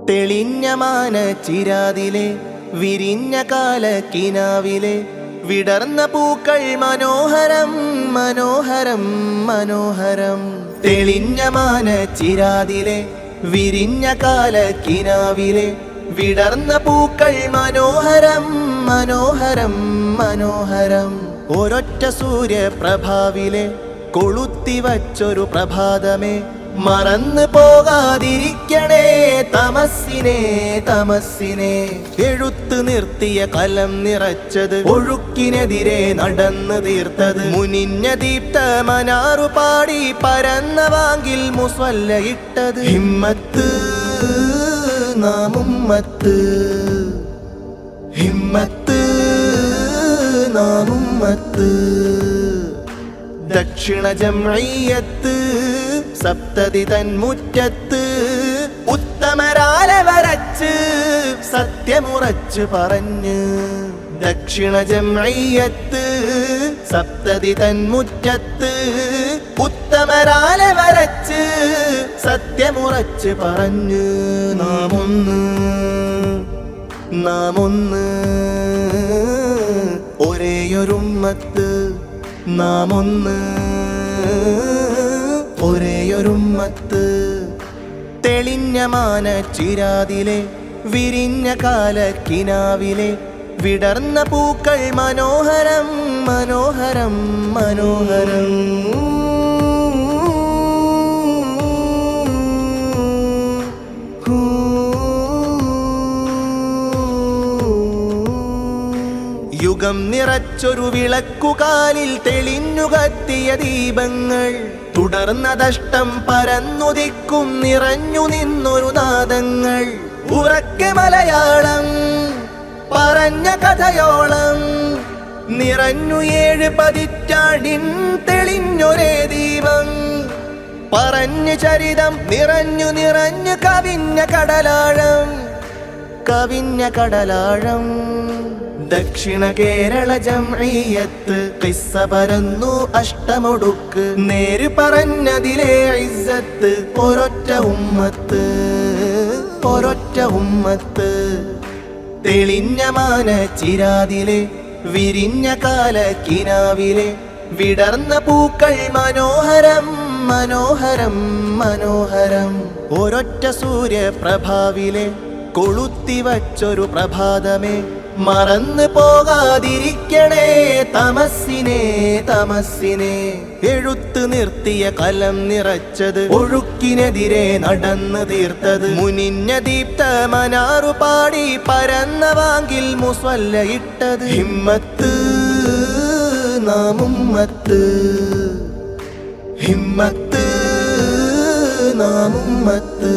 തെളിഞ്ഞ മാന ചിരാതിലെ വിരിഞ്ഞ കാലക്കിനാവിലെ വിടർന്ന പൂക്കൾ മനോഹരം മനോഹരം മനോഹരം. തെളിഞ്ഞ മാന ചിരാതിലെ വിരിഞ്ഞ കാലക്കിനാവിലെ വിടർന്ന പൂക്കൾ മനോഹരം മനോഹരം മനോഹരം. ഒരൊറ്റ സൂര്യപ്രഭാവിലെ കൊളുത്തി വച്ചൊരു പ്രഭാതമേ മറന്നു പോകാതിരിക്കണേ തമസ്സിനെ തമസ്സിനെ. എഴുത്ത് നിർത്തിയ കലം നിറച്ചത് ഒഴുക്കിനെതിരെ നടന്നു തീർത്തത് മുനിഞ്ഞ ദീപ്ത മനാറു പാടി പരന്ന വാങ്കിൽ മുസ്വല്ല ഇട്ടത്. ഹിമ്മത്ത് നാമുമ്മത്ത് ഹിമ്മത്ത് നാമുമ്മത്ത്. ദക്ഷിണ ജംഇയ്യത്ത് സപ്തതി തന്മുറ്റത്ത് ഉത്തമരാലെ വരച്ച് സത്യമുറച്ച് പറഞ്ഞ്. ദക്ഷിണ ജംഇയ്യത്ത് സപ്തതി തന്മുറ്റത്ത് ഉത്തമരാലെ വരച്ച് സത്യമുറച്ച് പറഞ്ഞ്. നാമൊന്ന് നാമൊന്ന് ഒരേയൊരുമ്മത്ത് നാമൊന്ന് ഒരേയൊരുമ്മത്ത്. തെളിഞ്ഞ മാന ചിരാതിലെ വിരിഞ്ഞ കാലക്കിനാവിലെ വിടർന്ന പൂക്കൾ മനോഹരം മനോഹരം മനോഹരം. യുഗം നിറച്ചൊരു വിളക്കുകാലിൽ തെളിഞ്ഞു കത്തിയ ദീപങ്ങൾ തുടർന്നതഷ്ടം പരന്നുദിക്കും നിറഞ്ഞു നിന്നൊരു നാദങ്ങൾ. ഉറക്കെ മലയാളം പറഞ്ഞ കഥയോളം നിറഞ്ഞു 7 പതിറ്റാണ്ടിൻ തെളിഞ്ഞൊരേ ദീപം. പറഞ്ഞു ചരിതം നിറഞ്ഞു നിറഞ്ഞു കവിഞ്ഞ കടലാഴം കവിഞ്ഞ കടലാഴം. ദക്ഷിണ കേരള ജംഇയ്യത്ത് ഖിസ്സ പരന്നു അഷ്ടമൊടുക്ക് നേര് പറഞ്ഞതിലെ ഇസ്സത്ത്. ഒരൊറ്റ ഉമ്മത്ത് ഒരൊറ്റ ഉമ്മത്ത്. തെളിഞ്ഞ മാന ചിരാതിലെ വിരിഞ്ഞ കാലക്കിനാവിലെ വിടർന്ന പൂക്കൾ മനോഹരം മനോഹരം മനോഹരം. ഒരൊറ്റ സൂര്യപ്രഭാവിലെ കൊളുത്തി വച്ചൊരു പ്രഭാതമേ മറന്നു പോകാതിരിക്കണേ തമസ്സിനെ തമസ്സിനെ. എഴുത്ത് നിർത്തിയ കലം നിറച്ചത് ഒഴുക്കിനെതിരെ നടന്നു തീർത്തത് മുനിഞ്ഞ ദീപ്ത മനാറു പാടി പരന്ന വാങ്കിൽ മുസ്വല്ല ഇട്ടത്. ഹിമ്മത്ത് നാമുമ്മത്ത് ഹിമ്മത്ത് നാമുമ്മത്ത്.